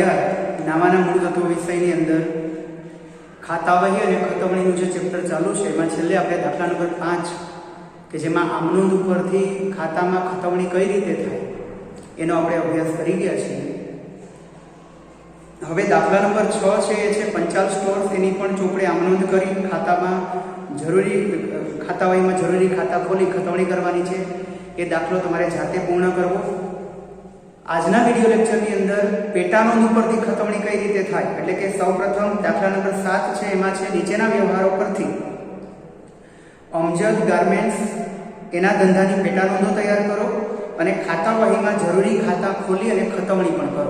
11 નાવાના મૂળ તત્વો વિષયની અંદર ખાતાવહી અને ખતવણીનું જે ચેપ્ટર ચાલુ છે એમાં છેલ્લે આપણે દાખલા નંબર 5 કે જેમાં આમનોંધ ઉપરથી ખાતામાં ખતવણી કઈ રીતે થાય એનો આપણે અભ્યાસ કરી ગયા છીએ. હવે દાખલા નંબર 6 છે એ છે પંચાલ સ્ટોર્સ. એની પણ ચોપડે આમનોંધ કરી ખાતામાં જરૂરી ખાતાવહીમાં જરૂરી ખાતા ખોલી ખતવણી કરવાની છે. એ દાખલો તમારે જાતે પૂર્ણ કરવો. આજના વિડિયો લેક્ચરની અંદર પેટાનોંધ ઉપરથી ખતવણી કઈ રીતે થાય એટલે કે સૌપ્રથમ દાખલા નંબર 7 છે એમાં છે નીચેના વ્યવહારો પરથી અમજદ ગાર્મેન્ટ્સ એના ધંધાની પેટાનોંધો તૈયાર કરો અને ખાતાવહીમાં જરૂરી ખાતા ખોલી અને ખતવણી પણ કરો.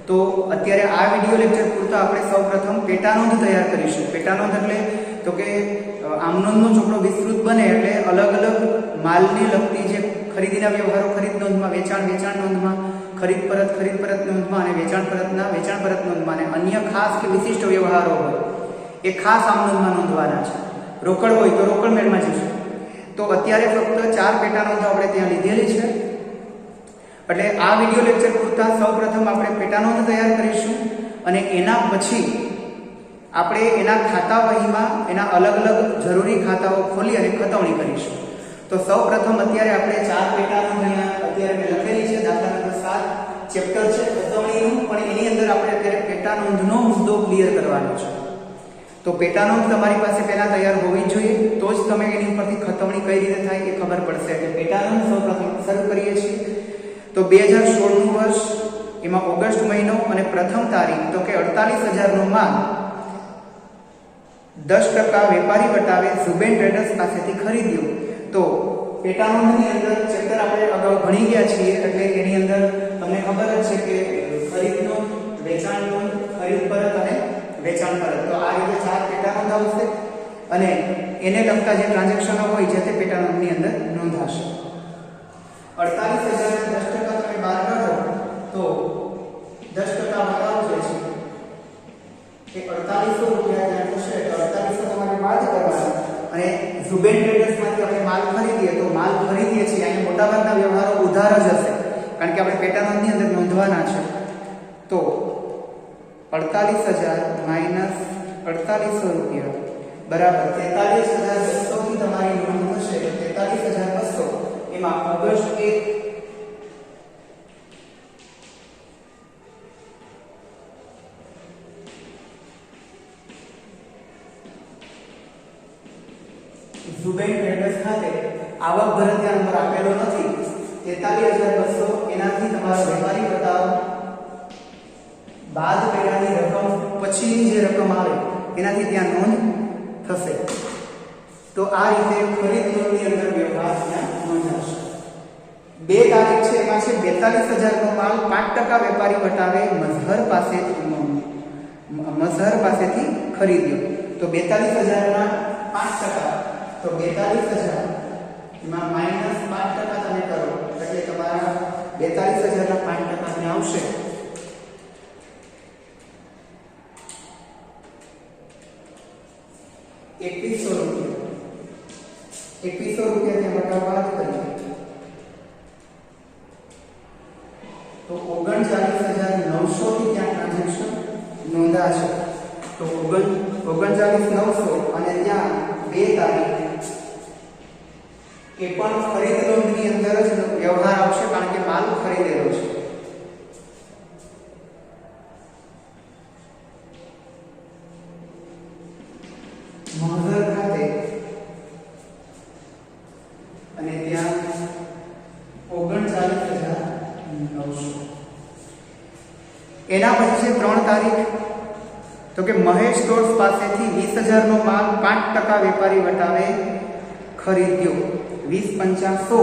તો અત્યારે આ વિડિયો લેક્ચર પૂરતા આપણે સૌપ્રથમ પેટાનોંધ તૈયાર કરીશું. પેટાનોંધ એટલે તો કે આમનોંધનો ચોપડો વિસ્તૃત બને એટલે અલગ અલગ માલની લગતી જે ખરીદીના વ્યવહારો ખરીદ નોંધમાં, વેચાણ નોંધમાં, ખરીદ પરત નોંધમાં અને વેચાણ પરત નોંધમાં અને અન્ય ખાસ કે વિશિષ્ટ વ્યવહારો હોય એ ખાસ આમનોંધમાં નોંધવાના છે. રોકડ હોય તો રોકડ મેળમાં જશે. તો અત્યારે ફક્ત 4 પેટાનોંધો આપણે ત્યાં લીધેલી છે. એટલે આ વિડિયો લેક્ચર પૂરતા સૌપ્રથમ આપણે પેટાનોંધ તૈયાર કરીશું અને એના પછી આપણે એના ખાતાવહીમાં એના અલગ અલગ જરૂરી ખાતાઓ ખોલી અને ખતવણી કરીશું. તો સૌપ્રથમ અત્યારે આપણે 4 પેટાનોંધ અહીંયા અત્યારે મેં લખેલી છે. દાખલા નંબર 7 ચેપ્ટર છે ખતવણીનું, પણ એની અંદર આપણે અત્યારે પેટાનોંધનો મુદ્દો ક્લિયર કરવાનો છે. તો પેટાનોંધ તમારી પાસે પહેલા તૈયાર હોવી જોઈએ, તો જ તમે એની ઉપરથી ખતવણી કઈ રીતે થાય એ ખબર પડશે. એટલે પેટાનોંધ સૌપ્રથમ શરૂ કરીએ છીએ. તો 2016નું વર્ષ, એમાં ઓગસ્ટ મહિનો અને પ્રથમ તારીખ તો કે 48,000 નો માલ 10% વેપારી વટાવે ઝુબેન ટ્રેડર્સ પાસેથી ખરીદ્યો. તો પેટાનોંધની અંદર ચેપ્ટર આપણે અગાઉ ભણી ગયા છીએ એટલે એની અંદર તમને ખબર જ છે કે ખરીદ નોંધ, વેચાણ નોંધ, ખરીદ પરત અને વેચાણ પરત. તો આ રીતે 4 પેટાનોંધ આવશે અને એને લગતા જે ટ્રાન્ઝેક્શનો હોય છે તે પેટાનોંધની અંદર નોંધાશે. 48,000 10% તમે બહાર કાઢો તો 10% વટાવ જે છે એ 4800 રૂપિયા ત્યાં થશે. તો 4800 તમારે બાદ કરવાના અને ઝુબેન ટ્રેડર્સમાંથી આપણે માલ ખરીદીએ તો માલ ખરીદીએ છીએ અહીંયા મોટાભાગના વ્યવહારો ઉધાર જ હશે કારણ કે આપણે પેટાનોંધની અંદર નોંધવાના છે. તો 48,000 માઈનસ 4800 રૂપિયા બરાબર 43,200 થી તમારી નોંધ થશે. 43,200 એમાં ઓગસ્ટ 1 ઝુબેન ટ્રેડર્સ ખાતે આવક ભરતિયા નંબર આપેલો નથી. 43,200 એનાથી તમારો વેપારી વટાવ બાદ કર્યાની રકમ પછીની જે રકમ આવે એનાથી ત્યાં નોંધ થશે. તો આ રીતે ખરીદ નોંધની અંદર વ્યવહાર ત્યાં નોંધાશે. 2 તારીખ છે એમાં છે 42,000 નો માલ 5% વેપારી વટાવે મઝહર પાસેથી ખરીદ્યો. તો 42,000 ના 5%, તો 42,000 એમાં માઈનસ 5% તમે કરો એટલે તમારા 42,000 ના 5% ને આવશે 2100 રૂપિયા. 2100 રૂપિયા ત્યાં વટાવવા કરીએ તો 39,900 થી ત્યાં ટ્રાન્ઝેક્શન નોંધાશે. તો 39,900 અને ત્યાં 2 તારીખ એ પણ ખરીદ નોંધની અંદર જ વ્યવહાર આવશે કારણ કે માલ ખરીદેલો છે. મહઝર ખાતે અને ત્યાં 39,900. એના પછી છે 3 તારીખ તો કે મહેશ સ્ટોર્સ પાસેથી 20,000 નો માલ 5% વેપારી વટાવે ખરીદ્યો. 20,500 તો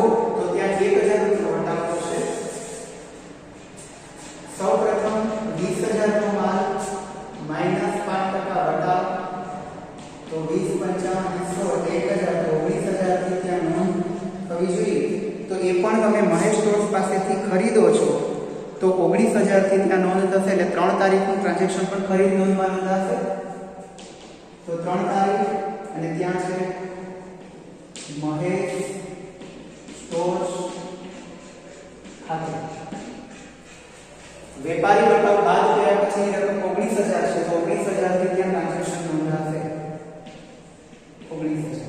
ત્યાં 1,000 રૂપિયા વટાવ થશે. સૌપ્રથમ 20,000 નો માલ માઈનસ 5% વટાવ તો 20,500 1,000 તો 19,000 થી ત્યાં નોંધ થવી જોઈએ. તો એ પણ તમે મહેશ સ્ટોર્સ પાસેથી ખરીદો છો તો 19,000 થી ત્યાં નોંધ થશે. એટલે 3 તારીખનું ટ્રાન્ઝેક્શન પણ ખરીદ નોંધમાં નોંધાશે. તો 3 તારીખ અને ત્યાં છે મહેશ સ્ટોર્સ ખાતે વેપારી વટાવ બાદ કર્યા પછીની રકમ 19000 છે તો 19000 થી ત્યાં ટ્રાન્ઝેક્શન નોંધાશે 19000.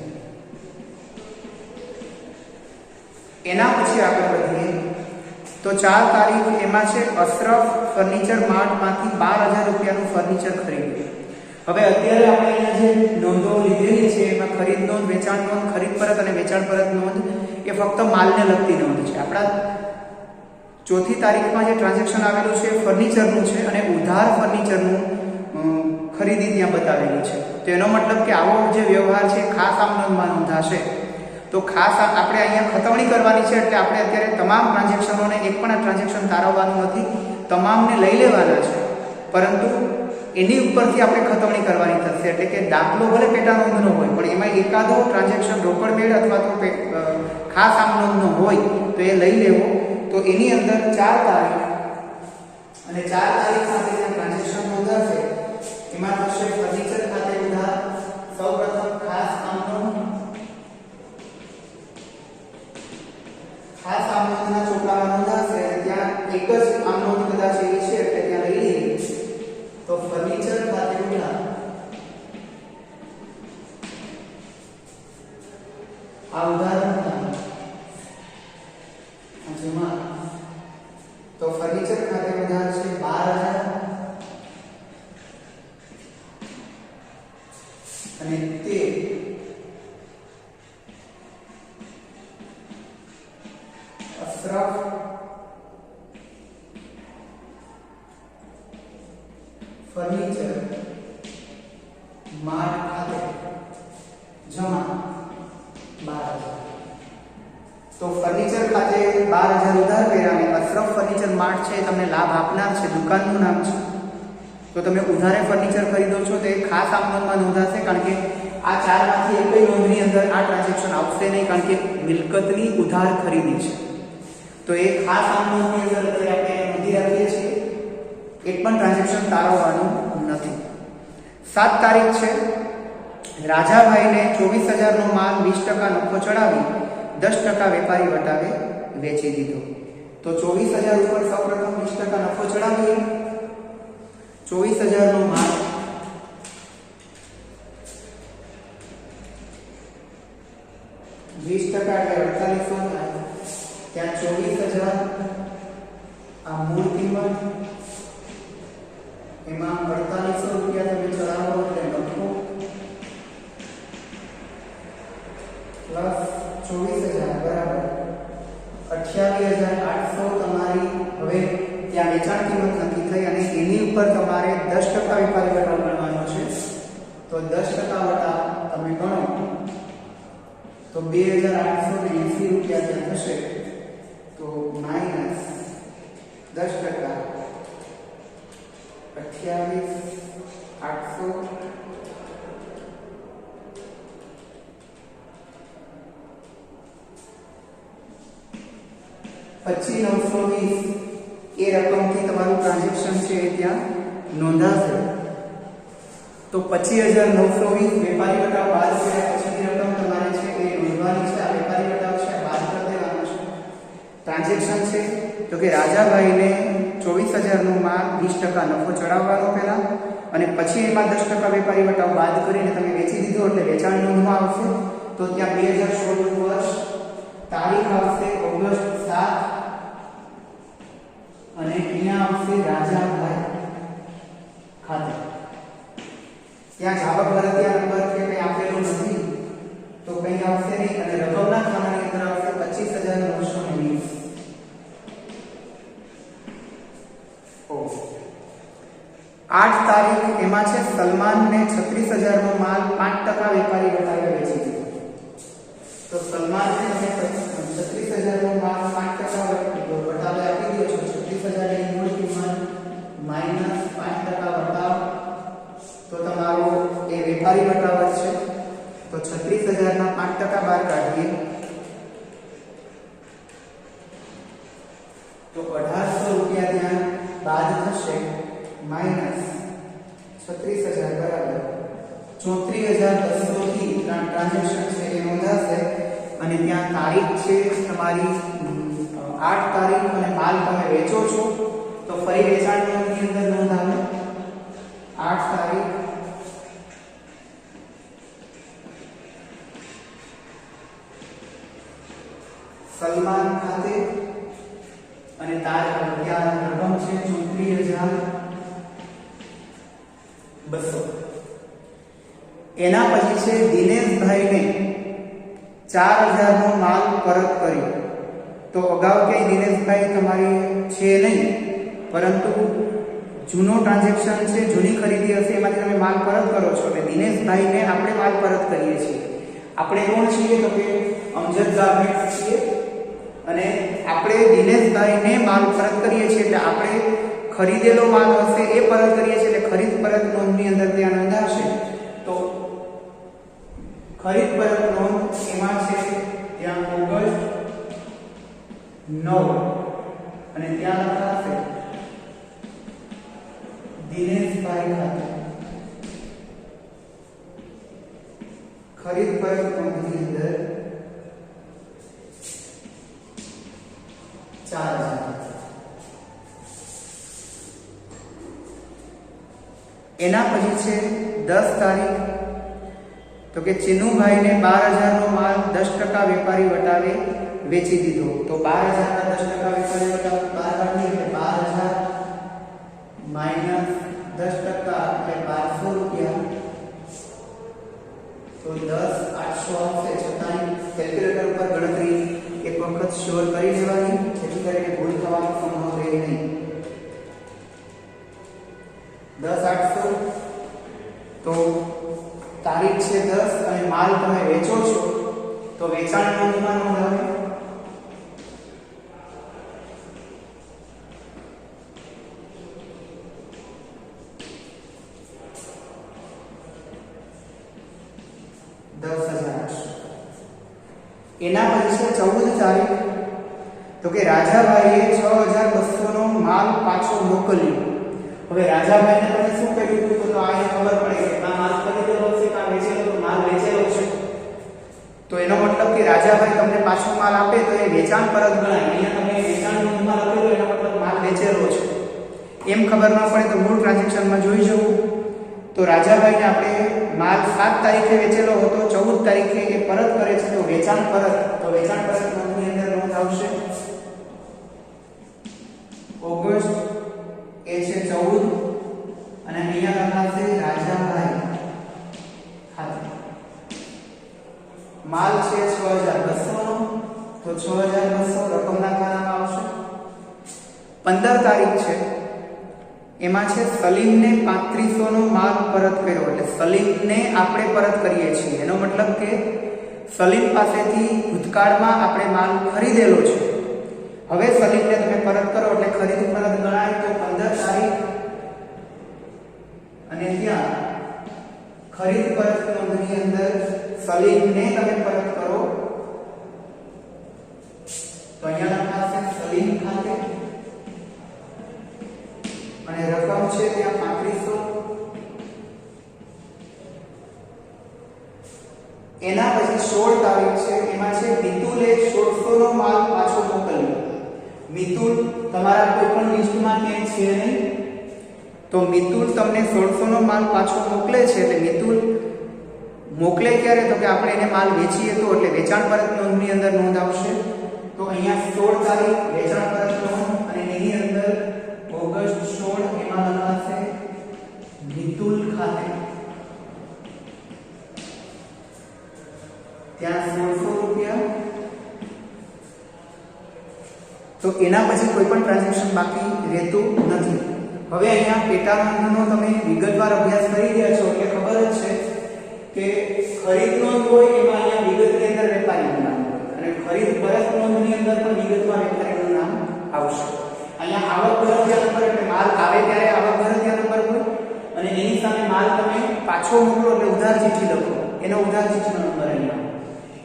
એના પછી આગળ વધીએ તો 4 તારીખ એમાં છે અશરફ ફર્નિચર માર્ટમાંથી 12000 રૂપિયાનું ફર્નિચર ખરીદ્યું. હવે અત્યારે આપણે અહીંયા જે નોંધો લીધેલી છે એમાં ખરીદ નોંધ, વેચાણ નોંધ, ખરીદ પરત અને વેચાણ પરત નોંધ એ ફક્ત માલને લગતી નોંધ છે. આપણા ચોથી તારીખમાં જે ટ્રાન્ઝેક્શન આવેલું છે ફર્નિચરનું છે અને ઉધાર ફર્નિચરનું ખરીદી ત્યાં બતાવેલી છે. તો એનો મતલબ કે આવો જે વ્યવહાર છે ખાસ આમ નોંધમાં નોંધાશે. તો ખાસ આપણે અહીંયા ખતવણી કરવાની છે એટલે આપણે અત્યારે તમામ ટ્રાન્ઝેક્શનોને એક પણ ટ્રાન્ઝેક્શન તારવવાનું નથી, તમામને લઈ લેવાના છે, પરંતુ એની ઉપરથી આપણે ખતવણી કરવાની થશે. એટલે કે દાખલો ભલે પેટા નોંધનો હોય પણ એમાં એકાદો ટ્રાન્ઝેક્શન રોકડ મેળ અથવા તો ખાસ આમ નોંધનો હોય તો એ લઈ લેવો. તો એની અંદર 4 તારીખ અને 4 તારીખ સાથે જે ટ્રાન્ઝેક્શન નોંધાશે એમાં થશે ફર્નિચર ખાતે ઉધાર. સૌપ્રથમ ખાસ આમ નોંધ, ખાસ આમ નોંધના ચોપડામાં નોંધાશે અને ત્યાં એક જ આમ નોંધ કદાચ એવી છે એટલે ત્યાં લઈ લઈએ. તો ફર્નિચર ખાતે ઉધાર આ ઉદાહરણ જેમાં તો ફર્નિચર ખાતે ઉધાર છે 12000 અને તે અશરફ ફર્નિચર માર્ટ ખાતે જમા 12000. તો ફર્નિચર ખાતે 12000 ઉધાર કર્યા અને અશરફ ફર્નિચર માર્ટ છે તમને લાભ આપનાર છે, દુકાનનું નામ છે. તો તમે ઉધારે ફર્નિચર ખરીદો છો તો એ ખાસ આમ નોંધમાં નોંધાશે, કારણ કે આ 4 માંથી એકય નોંધની અંદર આ ટ્રાન્ઝેક્શન આવશે નહીં, કારણ કે મિલકતની ઉધાર ખરીદી છે. તો એ ખાસ આમ નોંધની અંદર આપણે નોંધી રાખીએ છીએ, એક પણ ટ્રાન્ઝેક્શન તારવવાનું નથી. 7 તારીખ છે રાજાભાઈને 24000 નો માલ 20% નફો ચડાવી 10% વેપારી વટાવે વેચી દીધો. તો 24000 ઉપર સૌપ્રથમ 20% નફો ચડાવીએ. 24000 નો માલ 20% એટલે 4800 થાય. ત્યાં 24000 આ મૂળ કિંમત, એમાં 4800 રૂપિયા તમે ચડાવો એટલે નફો પ્લસ 24000 બરાબર 28800 તમારી હવે ત્યાં વેચાણ કિંમત નક્કી થઈ અને એની ઉપર તમારે 10% વેપારી વટાવ ગણવાનો છે. તો 10% વટાવ તમે ગણો તો 2880 રૂપિયા ત્યાં થશે. તો માઈનસ 10% 28800 પછી 920 એ રકમથી તમારું ટ્રાન્ઝેક્શન છે એ ત્યાં નોંધાશે. તો 25920 વેપારી વટાવ બાદ કર્યા પછીની રકમ તમારે છે એ નોંધવાની છે. આ વેપારી વટાવ છે બાદ કરી દેવાનો છે. ટ્રાન્ઝેક્શન છે તો કે રાજાભાઈને 24000 નો માલ 20% નફો ચડાવવાનો પહેલા અને પછી એમાં 10% વેપારી વટાવ બાદ કરીને તમે વેચી દીધો એટલે વેચાણ નોંધમાં આવશે. તો ત્યાં 2016 નું વર્ષ, તારીખ આવશે ઓગસ્ટ 7 અને અહીંયા આવશે રાજાભાઈ ખાતે. ત્યાં જાવક ભરતિયા નંબર કે કંઈ આપેલું નથી તો કંઈ આવશે નહીં અને રકમના ખાનાની અંદર આવશે 25920. 8 તારીખ એમાં છે સલમાનને 36000 નો માલ 5% વેપારી વટાવે વેચી દીધો. તો સલમાનને તમે 36000 નો માલ 5% વટાવે આપી દીધો છો. 36000 ની મૂળ કિંમત માઈનસ 5% વટાવ તો તમારો એ વેપારી વટાવ છે. તો 36000 ના 5% બહાર કાઢીએ તો 1800 રૂપિયા ત્યાં બાદ થશે માઈનસ 36000 બરાબર 34200 થી ટ્રાન્ઝેક્શન છે એ નોંધાશે અને ત્યાં તારીખ છે તમારી 8 તારીખ અને માલ તમે વેચો છો તો ફરી વેચાણ નોંધની અંદર નોંધ આવે 200. એના પછી છે દિનેશભાઈને 4000 નો માલ પરત કર્યો. તો અગાઉ ક્યાંય દિનેશભાઈ તમારી છે નહીં, પરંતુ જૂનો ટ્રાન્ઝેક્શન છે, જૂની ખરીદી હશે, એમાંથી તમે માલ પરત કરો છો. એટલે દિનેશભાઈને આપણે માલ પરત કરીએ છીએ. આપણે કોણ છીએ? તો કે અમજદ ગાર્મેન્ટ્સ છીએ અને આપણે દિનેશભાઈને માલ પરત કરીએ છીએ. એટલે આપણે ખરીદેલો માલ હશે એ પરત કરીએ છીએ. એટલે ખરીદ પરત નોંધની અંદર ત્યાં નોંધાશે. તો ખરીદ પરત નોંધ એમાં છે ત્યાં ઓગસ્ટ 9 અને ત્યાં લખાશે દિનેશભાઈ ખાતે. ખરીદ પરત નોંધની અંદર 4000. એના પછી છે 10 તારીખ. તો કે ચિનુભાઈને 12000 નો માલ 10% વેપારી વટાવે વેચી દીધો. તો 12000 ના 10% વેપારી વટાવે 12 એટલે 12000 માઈનસ 10% એટલે 1200 રૂપિયા. તો 10800 આવશે. છતાં કેલ્ક્યુલેટર ઉપર ગણતરી એક વખત શ્યોર કરી લેવાની, જેથી કરીને ભૂલ થવાનો સંભવ રહે નહીં. 10800. તો તારીખ છે 10 અને માલ તમે વેચો છો તો વેચાણ નોંધમાં નોંધાવે. એના પછી છે 14 તારીખ. તો કે રાજાભાઈએ 6200 નો માલ પાછો મોકલ્યો. હવે રાજાભાઈને તમે શું કર્યું હતું? તો આને ખબર પડે કે આ માલ ખરીદેલો છે કે વેચેલો, માલ વેચેલો છે. તો એનો મતલબ કે રાજાભાઈ તમને પાછો માલ આપે તો એ વેચાણ પરત ગણાય. અહીંયા તમે વેચાણ નોંધમાં લખેલું એનો મતલબ માલ વેચેલો છે. એમ ખબર ન પડે તો મૂળ ટ્રાન્ઝેક્શનમાં જોઈ જવું. તો રાજાભાઈને આપણે માલ 7 તારીખે વેચેલો હતો, 14 તારીખે એ પરત કરે છે. તો વેચાણ પરત, તો વેચાણ પરત નોંધની અંદર નોંધ આવશે ઓગસ્ટ એ છે 14 અને અહીંયા લખાશે રાજાભાઈ ખાતે. માલ છે 6200 નો, તો 6200 રકમના ખાનામાં આવશે. 15 તારીખ છે. એમાં છે સલીમને 3500 નો માલ પરત કર્યો. એટલે સલીમને આપણે પરત કરીએ છીએ. એનો મતલબ કે સલીમ પાસેથી ભૂતકાળમાં આપણે માલ ખરીદેલો છે. હવે સલીમને તમે પરત કરો એટલે ખરીદ પરત ગણાય. તો 15 તારીખ અને ત્યાં ખરીદ પરત નોંધની અંદર સલીમને તમે પરત કરો તો અહીંયા લખાશે સલીમ ખાતે અને રકમ છે ત્યાં 3500. એના પછી 16 તારીખ છે. એમાં છે મિતુલે 1600 નો માલ પાછો મોકલ્યો. મિતુલ તમારા કોઈ પણ લિસ્ટમાં ક્યાંય છે નહીં, તો મિતુલ તમને 1600 નો માલ પાછો મોકલે છે. એટલે મિતુલ મોકલે ક્યારે? તો કે આપણે એને માલ વેચીએ તો, એટલે વેચાણ પરત નોંધની અંદર નોંધ આવશે. તો અહીંયા 16 તારીખ વેચાણ પરત નોંધ અને એની અંદર ઓગસ્ટ 16 એમાં લખાશે મિતુલ ખાતે. ત્યાં 1600 રૂપિયા. તો એના પછી કોઈ પણ ટ્રાન્ઝેક્શન બાકી રહેતું નથી. હવે અહીંયા પેટા નોંધનો તમે વિગતવાર અભ્યાસ કરી રહ્યા છો એટલે ખબર જ છે કે ખરીદ નોંધ હોય એમાં અહીંયા વિગતની અંદર વેપારીનું નામ હોય અને ખરીદ પરત નોંધની અંદર પણ વિગતમાં વેપારીનું નામ આવશે. અહીંયા આવક ભરતિયા નંબર એટલે માલ આવે ત્યારે આવક ભરતિયા નંબર હોય અને એની સામે માલ તમે પાછો મોકલો એટલે ઉધાર ચિઠ્ઠી લખો, એનો ઉધાર ચિઠ્ઠીનો નંબર અહીંયા.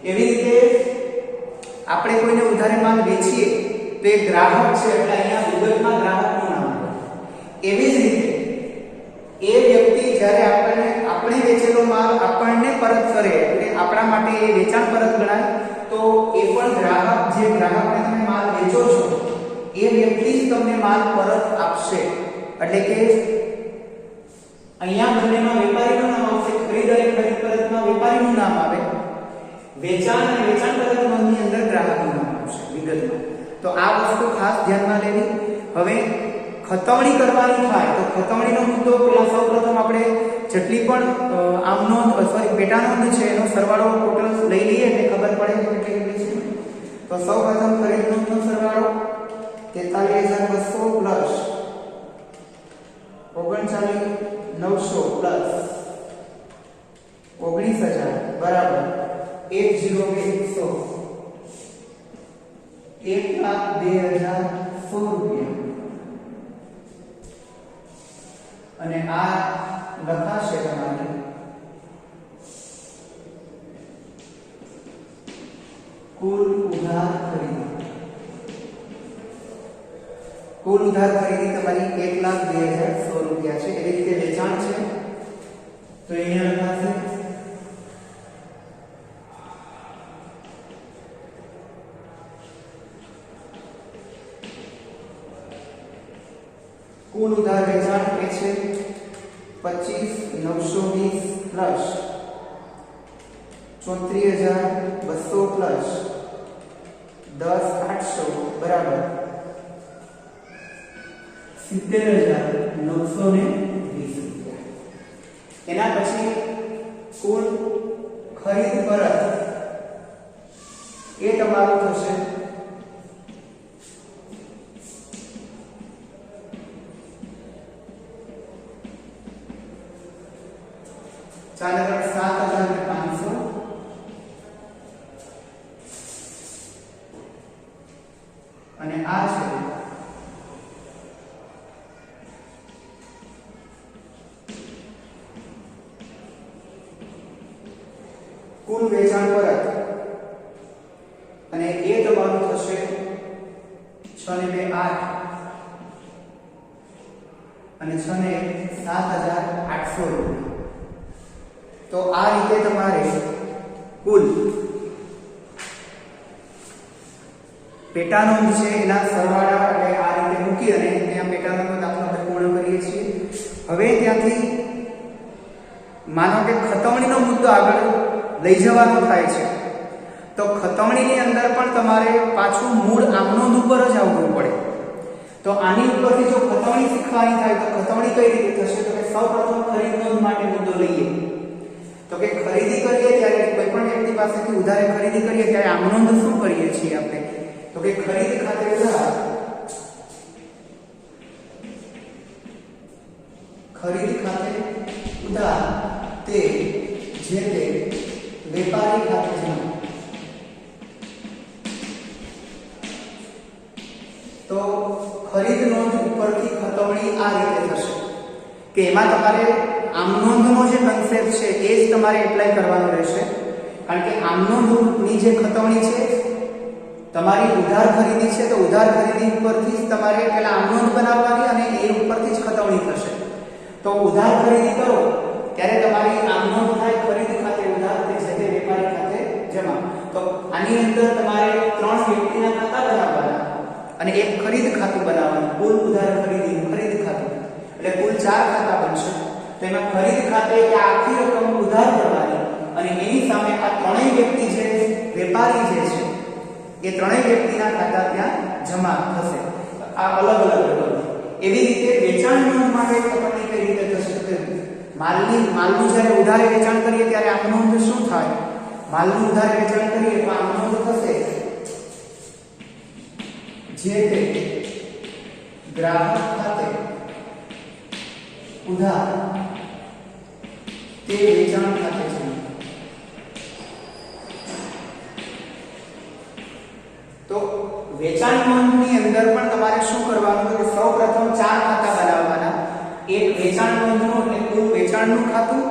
એવી રીતે આપણે કોઈને ઉધારે માલ વેચીએ તો એ ગ્રાહક છે એટલે અહીંયા વિગતમાં ગ્રાહકનું નામ હોય. એવી જ રીતે એ વ્યક્તિ જ્યારે આપણે વેચેલો માલ આપણને પરત કરે એટલે આપણા માટે એ વેચાણ પરત ગણાય. તો એ પણ ગ્રાહક, જે ગ્રાહકને તમે માલ વેચો છો એ વ્યક્તિ જ તમને માલ પરત આપશે. એટલે કે અહીંયા બંનેમાં વેપારીનું નામ આવશે. ખરીદ અને ખરીદ પરતમાં વેપારીનું નામ આવે, વેચાણ અને વેચાણ પરત નોંધની અંદર ગ્રાહકનું નામ આવશે વિગતમાં. તો આ વસ્તુ ખાસ ધ્યાનમાં લેવી. હવે ખતવણી કરવાની થાય તો ખતવણીનો મુદ્દો પેલા સૌપ્રથમ આપણે જેટલી પણ પેટા નોંધ છે એનો સરવાળો ટોટલ લઈ લઈએ એટલે ખબર પડે કે કેટલી છે. તો સૌપ્રથમ ખરીદ નોંધનો સરવાળો 43200 પ્લસ 39900 પ્લસ 19000 બરાબર 102 1,02,100 રૂપિયા. અને આ લખાશે તમારે કુલ ઉધાર ખરીદી. કુલ ઉધાર ખરીદી તમારી 1,02,100 રૂપિયા છે. એવી રીતે વેચાણ છે તો અહીંયા લખાશે કુલ ઉધાર વેચાણ એ છે 25,920 પ્લસ 34,200 પ્લસ 10,800 બરાબર 70,920 રૂપિયા. એના પછી કુલ ખરીદ પરત એ તમારું થશે 7,500 અને આ છે કુલ વેચાણ પરત અને એ તમારું થશે 6 ને 2 8 અને 6 ને 7,800 રૂપિયા. તો આ રીતે તમારે કુલ પેટા નોંધ છે એના સરવાળા એટલે આ રીતે મૂકી અને ત્યાં પેટા નોંધનો દાખલો આપણે પૂર્ણ કરીએ છીએ. હવે ત્યાંથી માનો કે ખતવણીનો મુદ્દો આગળ લઈ જવાનો થાય છે તો ખતવણીની અંદર પણ તમારે પાછું મૂળ આમનોંધ ઉપર જ આવવું પડે. તો આની ઉપરથી જો ખતવણી શીખવાની થાય તો ખતવણી કઈ રીતે થશે તો કે સૌપ્રથમ ખરીદ નોંધ માટે મુદ્દો લઈએ તો કે ખરીદી કરીએ ત્યારે કોઈ પણ વ્યક્તિ પાસેથી ઉધારે ખરીદી કરીએ ત્યારે આમનોંધ શું કરીએ છીએ આપણે તો કે ખરીદ ખાતે ઉધાર ખરીદ ખાતે ઉધાર તે જે તે વેપારી ખાતે જમા. તો ખરીદ નોંધ ઉપરથી ખતવણી આ રીતે થશે કે એમાં તમારે આમનોંધનો જે કન્સેપ્ટ છે એ જ તમારે એપ્લાય કરવાનો રહેશે. કારણ કે આમનોંધની જે ખતવણી છે તમારી ઉધાર ખરીદી છે તો ઉધાર ખરીદી ઉપરથી જ તમારે પહેલા આમનોંધ બનાવવાની અને એ ઉપરથી જ ખતવણી થશે. તો ઉધાર ખરીદી કરો ત્યારે તમારી આમનોંધ થાય ખરીદ ખાતે ઉધાર તે છે તે વેપારી ખાતે જમા. તો આની અંદર તમારે 3 વ્યક્તિના ખાતા બનાવવાના અને એક ખરીદ ખાતું બનાવવાનું. કુલ ઉધાર ખરીદી ખરીદ ખાતું એટલે કુલ 4 ખાતા બનશે. તો એમાં ખરીદ ખાતે કે આખી રકમ ઉધાર કરવાની અને એની સામે આ ત્રણેય વ્યક્તિ જે વેપારી જે છે એ ત્રણેય વ્યક્તિના ખાતા ત્યાં જમા થશે. આ અલગ અલગ રકમ. એવી રીતે વેચાણ નોંધ માટે ખતવણી કઈ રીતે થશે તો માલનું જ્યારે ઉધારે વેચાણ કરીએ ત્યારે આમનોંધ શું થાય? માલનું ઉધારે વેચાણ કરીએ તો આમનોંધ થશે જે તે ગ્રાહક ખાતે ઉધાર તે વેચાણ ખાતે છે. તો વેચાણ નોંધની અંદર પણ તમારે શું કરવાનું કે સૌપ્રથમ 4 ખાતા બનાવવાના. એક વેચાણ નોંધનું એટલે કુલ વેચાણનું ખાતું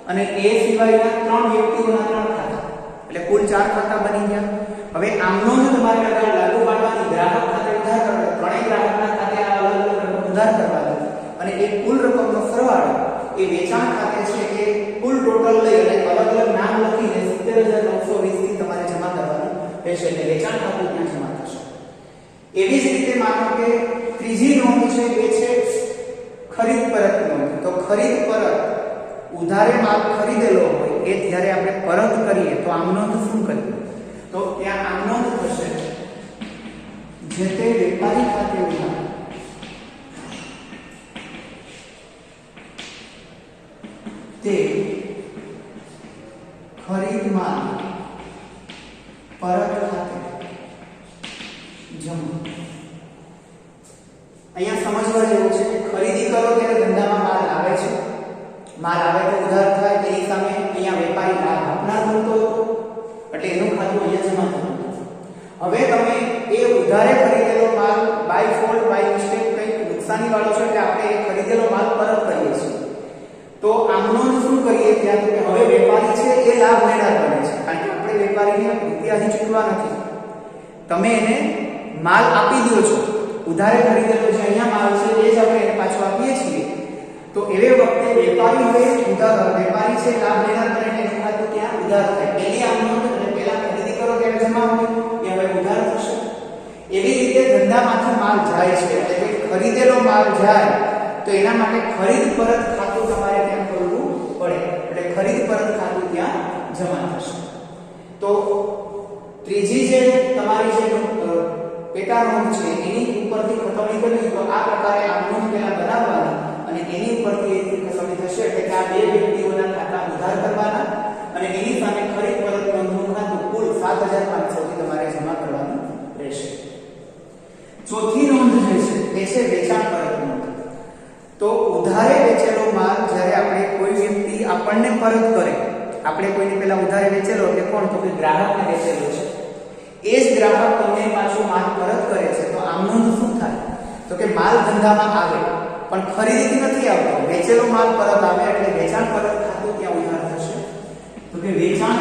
અને એ સિવાયના 3 વ્યક્તિઓના 3 ખાતા એટલે કુલ 4 ખાતા બની ગયા. હવે આમનોંધ તમારે લાગુ પાડવાની. ગ્રાહક ખાતે ઉધાર કરવાનો, ત્રણેય ગ્રાહકના ખાતે અલગ અલગ રકમ ઉધાર કરવાની અને એ કુલ રકમનો સરવાળો એ વેચાણ ખાતે છે એ કુલ ટોટલ લઈ અને અલગ અલગ નામ લખીને 70,920 થી તમારે જમા કરવાનું રહેશે એટલે વેચાણ ખાતું ત્યાં જમા થશે. એવી જ રીતે માનો કે ત્રીજી નોંધ છે એ છે ખરીદ પરત નોંધ. તો ખરીદ પરત ઉધારે માલ ખરીદેલો હોય એ જ્યારે આપણે પરત કરીએ તો આમનોંધ શું કરીએ તો ત્યાં આમનોંધ થશે જે તે વેપારી ખાતે ઉધાર તે ખરીદ માલ પરત ખાતે જમા. અહીંયા સમજવા જેવું છે કે ખરીદી કરો ત્યારે ધંધામાં માલ આવે છે, માલ આવે તો ઉધાર થાય, તેની સામે અહીંયા વેપારી લાભ આપનાર બનતો હતો એટલે એનું ખાતું અહીંયા જમા થતું. હવે તમે એ ઉધારે ખરીદેલો માલ બાય ફોલ્ટ બાય મિસ્ટેક કંઈક નુકસાની વાળો છે એટલે આપણે એ ખરીદેલો માલ પરત કરીએ છીએ. તો આમનો શું કરીએ ત્યાં તો કે હવે વેપારી છે એ લાભ લેનાર બને છે, કારણ કે આપણે વેપારીને રૂપિયા હજી ચૂકવા નથી. તમે એને માલ આપી દો છો, ઉધારે ખરીદેલો જે અહીંયા માલ છે એ જ આપણે એને પાછો આપીએ છીએ. તો એવે વખતે વેપારી હોય વેપારી છે લાભ લેનાર બને એનું ખાતું ત્યાં ઉધાર થાય. પહેલી આમનો અને પહેલા ખરીદી કરો ત્યારે જમા હોય એ હવે ઉધાર થશે. એવી રીતે ધંધામાંથી માલ જાય છે એટલે કે ખરીદેલો માલ જાય તો એના માટે ખરીદ પરત ખાતું તમારે ત્યાં ખોલવું પડે એટલે ખરીદ પરત ખાતું ત્યાં જમા થશે. તો ત્રીજી જે તમારી જે પેટા નોંધ છે એની ઉપરથી ખતમણી કરવી તો આ પ્રકારે આ નોંધ પહેલા બનાવવાની અને એની ઉપરથી એની ખતમણી થશે એટલે કે આ બે વ્યક્તિઓના ખાતા ઉધાર કરવાના અને એની સામે ખરીદ પરત નોંધનું ખાતું કુલ 7500 થી તમારે જમા કરવાનું રહેશે. ચોથી નોંધ જે છે એ છે વેચાણ પરત નોંધ. તો ઉધારે વેચેલો માલ જ્યારે આપણે કોઈ વ્યક્તિ આપણને પરત કરે, આપણે કોઈને પહેલા ઉધારે વેચેલો એટલે કોણ તો કે ગ્રાહકને વેચેલો છે, એ જ ગ્રાહક તમને પાછો માલ પરત કરે છે તો આમ નોંધ શું થાય તો કે માલ ધંધામાં આવે પણ ખરીદીથી નથી આવતો, વેચેલો માલ પરત આવે એટલે વેચાણ પરત ખાતું ત્યાં ઉધાર થશે. તો કે વેચાણ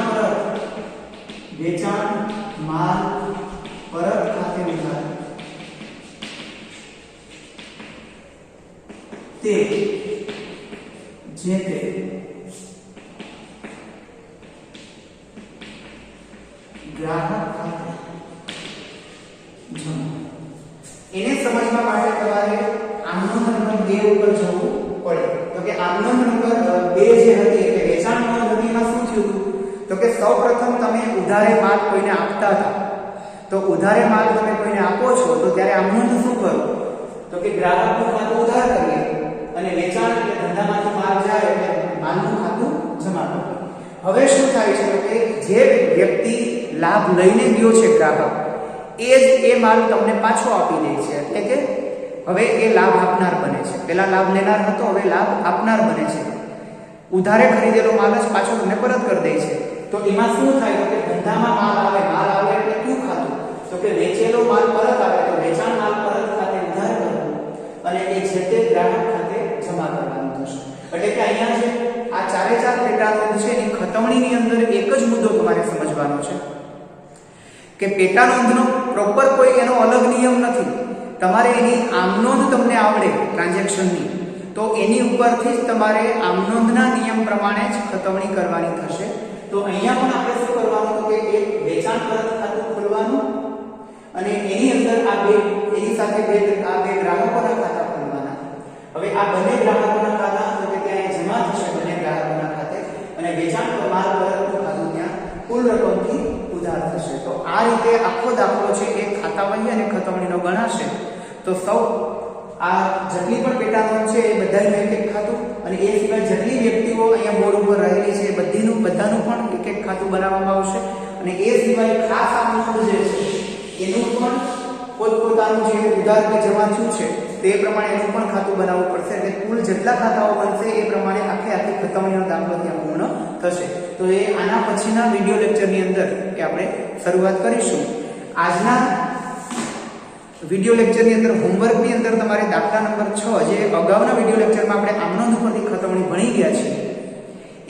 માલ પરત ખાતે ઉધાર તે જે તે ગ્રાહક ખાતે જમા. એને સમજવા માટે તમારે આમનોંધ નંબર 2 ઉપર જવું પડે. તો કે આમનોંધ નંબર 2 જે હતી એટલે વેચાણ નોંધ હતી એમાં શું થયું તો કે સૌપ્રથમ તમે ઉધારે માલ કોઈને આપતા હતા તો ઉધારે માલ તમે કોઈને આપો છો તો ત્યારે આમનોંધ શું કરો તો કે ગ્રાહકનું ખાતું ઉધાર કરીએ અને વેચાણ એટલે ધંધામાંથી માલ જાય એટલે માલનું ખાતું જમા કરીએ. હવે શું થાય છે તો કે જે વ્યક્તિ લાભ લઈને ગયો છે ગ્રાહક એ જ એ માલ તમને પાછો આપી દે છે એટલે કે હવે એ લાભ આપનાર બને છે. પહેલા લાભ લેનાર હતો હવે લાભ આપનાર બને છે. ઉધારે ખરીદેલો માલ જ પાછો તમને પરત કરી દે છે. તો એમાં શું થાય તો કે ધંધામાં માલ આવે એટલે કયું ખાતું તો કે વેચેલો માલ પરત આવે તો વેચાણ માલ પરત ખાતે ઉધાર કરવું અને એ જે તે ગ્રાહક ખાતે જમા કરવાનું થશે. એટલે કે અહીંયા જે આ ચારે ચાર પેટા નોંધ છે એની ખતમણીની અંદર એક જ મુદ્દો તમારે સમજવાનો છે કે પેટા નોંધનો પ્રોપર કોઈ એનો અલગ નિયમ નથી. તમારે એની આમનોંધ તમને આવડે ટ્રાન્ઝેક્શનની તો એની ઉપરથી જ તમારે આમનોંધના નિયમ પ્રમાણે જ ખતમણી કરવાની થશે. તો અહીંયા પણ આપણે શું કરવાનું તો કે એક વેચાણ પરત ખાતું ખોલવાનું અને એની અંદર એની સાથે બે ગ્રાહકોના ખાતા ખોલવાના. હવે આ બંને ગ્રાહકોના ખાતા તો કે ત્યાં જમા થશે બંને ગ્રાહકોના ખાતે અને વેચાણ માલ પરતનું ખાતું ત્યાં કુલ રકમથી ઉધાર થશે. તો આ રીતે આખો દાખલો છે એ ખાતાવહી અને ખતમણીનો ગણાશે. તો સૌ આ જેટલી પણ પેટા નોંધ છે એ બધાનું એક એક ખાતું અને એ સિવાય જેટલી વ્યક્તિઓ અહીંયા બોર્ડ ઉપર રહેલી છે એ બધાનું પણ એક એક ખાતું બનાવવામાં આવશે અને એ સિવાય ખાસ આ નોંધ જે છે એનું પણ પોતપોતાનું જે ઉધાર કે જમા થયું છે તે પ્રમાણે એનું પણ ખાતું બનાવવું પડશે. એટલે કુલ જેટલા ખાતાઓ બનશે એ પ્રમાણે આખી ખતમણીનો દાખલો ત્યાં પૂર્ણ થશે. તો એ આના પછીના વિડિયો લેક્ચરની અંદર કે આપણે શરૂઆત કરીશું. આજના વિડિયો લેક્ચરની અંદર હોમવર્કની અંદર તમારે દાખલા નંબર 6 જે અગાઉના વિડિયો લેક્ચરમાં આપણે આમનોંધ ઉપરથી ખતમણી ભણી ગયા છીએ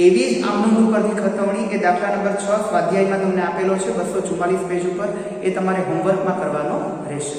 એવી જ આમનોંધ ઉપરથી ખતમણી એ દાખલા નંબર 6 સ્વાધ્યાયમાં તમને આપેલો છે 244 પેજ ઉપર એ તમારે હોમવર્કમાં કરવાનો રહેશે.